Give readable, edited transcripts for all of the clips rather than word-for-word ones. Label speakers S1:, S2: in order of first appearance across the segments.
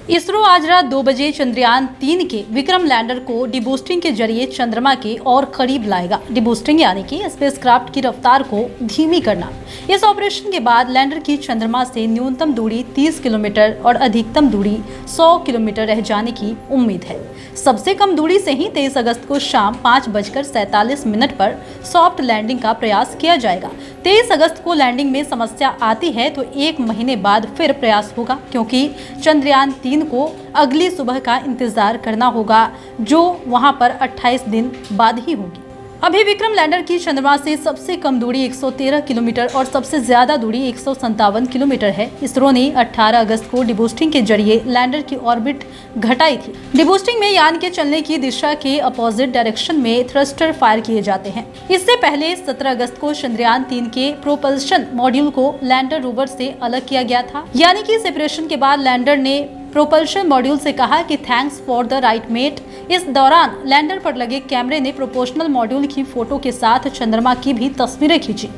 S1: इसरो आज रात 2 बजे चंद्रयान 3 के विक्रम लैंडर को डिबूस्टिंग के जरिए चंद्रमा के और करीब लाएगा। डिबूस्टिंग यानी कि स्पेसक्राफ्ट की रफ्तार को धीमी करना। इस ऑपरेशन के बाद लैंडर की चंद्रमा से न्यूनतम दूरी 30 किलोमीटर और अधिकतम दूरी 100 किलोमीटर रह जाने की उम्मीद है। सबसे कम दूरी से ही 23 अगस्त को शाम 5:47 पर सॉफ्ट लैंडिंग का प्रयास किया जाएगा। 23 अगस्त को लैंडिंग में समस्या आती है तो 1 महीने बाद फिर प्रयास होगा, क्योंकि चंद्रयान 3 को अगली सुबह का इंतजार करना होगा, जो वहां पर 28 दिन बाद ही होगी। अभी विक्रम लैंडर की चंद्रमा से सबसे कम दूरी 113 किलोमीटर और सबसे ज्यादा दूरी 157 किलोमीटर है। इसरो ने 18 अगस्त को डिबूस्टिंग के जरिए लैंडर की ऑर्बिट घटाई थी। डिबूस्टिंग में यान के चलने की दिशा के अपोजिट डायरेक्शन में थ्रस्टर फायर किए जाते हैं। इससे पहले 17 अगस्त को चंद्रयान 3 के प्रोपल्शन मॉड्यूल को लैंडर रोवर से अलग किया गया था, यानी कि सेपरेशन के बाद लैंडर ने प्रोपल्शन मॉड्यूल से कहा कि thanks for the ride mate. इस दौरान लैंडर पर लगे कैमरे ने प्रोपोर्शनल मॉड्यूल की फोटो के साथ चंद्रमा की भी तस्वीरें खींची।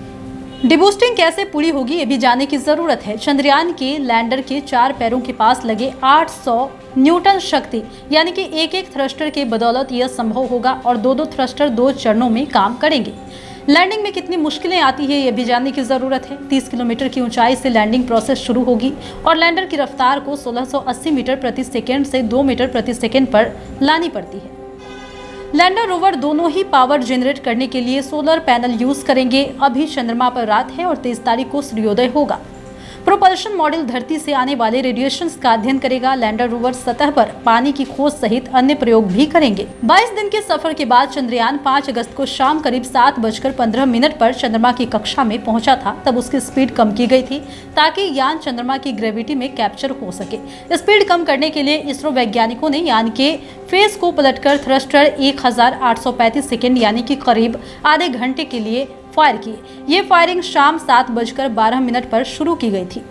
S1: डिबूस्टिंग कैसे पूरी होगी ये भी जानने की जरूरत है। चंद्रयान के लैंडर के 4 पैरों के पास लगे 800 न्यूटन शक्ति यानी कि एक थ्रस्टर के बदौलत यह संभव होगा और 2 थ्रस्टर 2 चरणों में काम करेंगे। लैंडिंग में कितनी मुश्किलें आती है ये भी जानने की जरूरत है। 30 किलोमीटर की ऊंचाई से लैंडिंग प्रोसेस शुरू होगी और लैंडर की रफ्तार को 1680 मीटर प्रति सेकेंड से 2 मीटर प्रति सेकेंड पर लानी पड़ती है। लैंडर रोवर दोनों ही पावर जनरेट करने के लिए सोलर पैनल यूज करेंगे। अभी चंद्रमा पर रात है और 23 तारीख को सूर्योदय होगा। प्रोपल्शन मॉड्यूल धरती से आने वाले रेडिएशंस का अध्ययन करेगा। लैंडर रोवर सतह पर पानी की खोज सहित अन्य प्रयोग भी करेंगे। 22 दिन के सफर के बाद चंद्रयान 5 अगस्त को शाम करीब 7:15 पर चंद्रमा की कक्षा में पहुंचा था। तब उसकी स्पीड कम की गई थी ताकि यान चंद्रमा की ग्रेविटी में कैप्चर हो सके। स्पीड कम करने के लिए इसरो वैज्ञानिकों ने यान के फेस को पलटकर थ्रस्टर 1835 सेकेंड यानी कि करीब आधे घंटे के लिए फायर किए। ये फायरिंग शाम 7:12 पर शुरू की गई थी।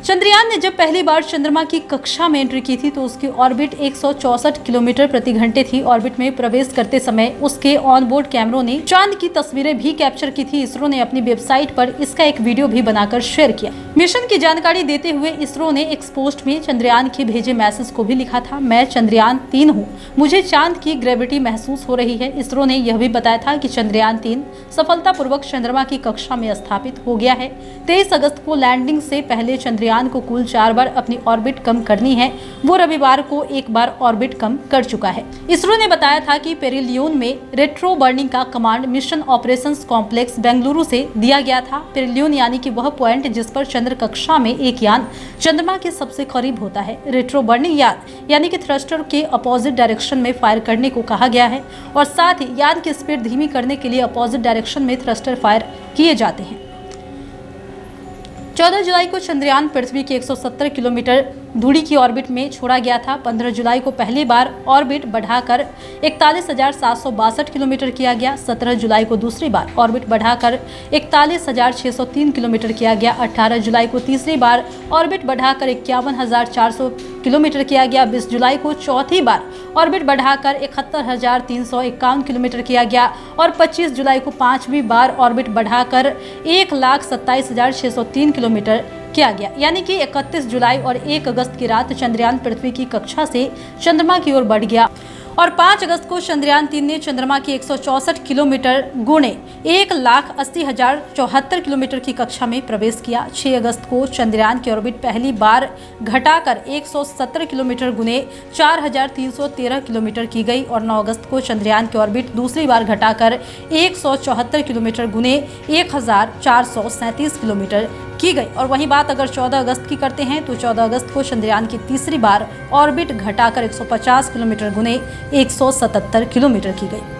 S1: चंद्रयान ने जब पहली बार चंद्रमा की कक्षा में एंट्री की थी तो उसकी ऑर्बिट 164 किलोमीटर प्रति घंटे थी। ऑर्बिट में प्रवेश करते समय उसके ऑनबोर्ड कैमरों ने चांद की तस्वीरें भी कैप्चर की थी। इसरो ने अपनी वेबसाइट पर इसका एक वीडियो भी बनाकर शेयर किया। मिशन की जानकारी देते हुए इसरो ने एक पोस्ट में चंद्रयान के भेजे मैसेज को भी लिखा था, मैं चंद्रयान 3 हूँ, मुझे चांद की ग्रेविटी महसूस हो रही है। इसरो ने यह भी बताया था कि चंद्रयान 3 सफलतापूर्वक चंद्रमा की कक्षा में स्थापित हो गया है। 23 अगस्त को लैंडिंग से पहले चंद्रयान को कुल 4 बार अपनी ऑर्बिट कम करनी है। वो रविवार को 1 बार ऑर्बिट कम कर चुका है। इसरो ने बताया था कि पेरिलियन में रेट्रो बर्निंग का command mission operations complex Bengaluru से दिया गया था। पेरिलियन यानी कि वह पॉइंट जिस पर चंद्र कक्षा में एक यान चंद्रमा के सबसे करीब होता है। रेट्रो बर्निंग यानी कि थ्रस्टर के अपोजिट डायरेक्शन में फायर करने को कहा गया है और साथ ही यान की स्पीड धीमी करने के लिए अपोजिट डायरेक्शन में थ्रस्टर फायर किए जाते हैं। 14 जुलाई को चंद्रयान पृथ्वी की 170 किलोमीटर दूरी की ऑर्बिट में छोड़ा गया था। 15 जुलाई को पहली बार ऑर्बिट बढ़ाकर 41,762 किलोमीटर किया गया। 17 जुलाई को दूसरी बार ऑर्बिट बढ़ाकर 41,603 किलोमीटर किया गया। 18 जुलाई को तीसरी बार ऑर्बिट बढ़ाकर 51,400 किलोमीटर किया गया। 20 जुलाई को चौथी बार ऑर्बिट बढ़ाकर 71,351 किलोमीटर किया गया और 25 जुलाई को पांचवी बार ऑर्बिट बढ़ाकर 1,27,603 किलोमीटर किया गया। यानी कि 31 जुलाई और 1 अगस्त की रात चंद्रयान पृथ्वी की कक्षा से चंद्रमा की ओर बढ़ गया और 5 अगस्त को चंद्रयान 3 ने चंद्रमा की 164 किलोमीटर गुणे 1,80,074 किलोमीटर की कक्षा में प्रवेश किया। 6 अगस्त को चंद्रयान की ऑर्बिट पहली बार घटाकर 170 किलोमीटर गुणे 4,313 किलोमीटर की गई और 9 अगस्त को चंद्रयान की ऑर्बिट दूसरी बार घटाकर 174 किलोमीटर गुणे 1,437 किलोमीटर की गई। और वहीं बात अगर 14 अगस्त की करते हैं तो 14 अगस्त को चंद्रयान की तीसरी बार ऑर्बिट घटाकर 150 किलोमीटर गुणे 177 किलोमीटर की गई।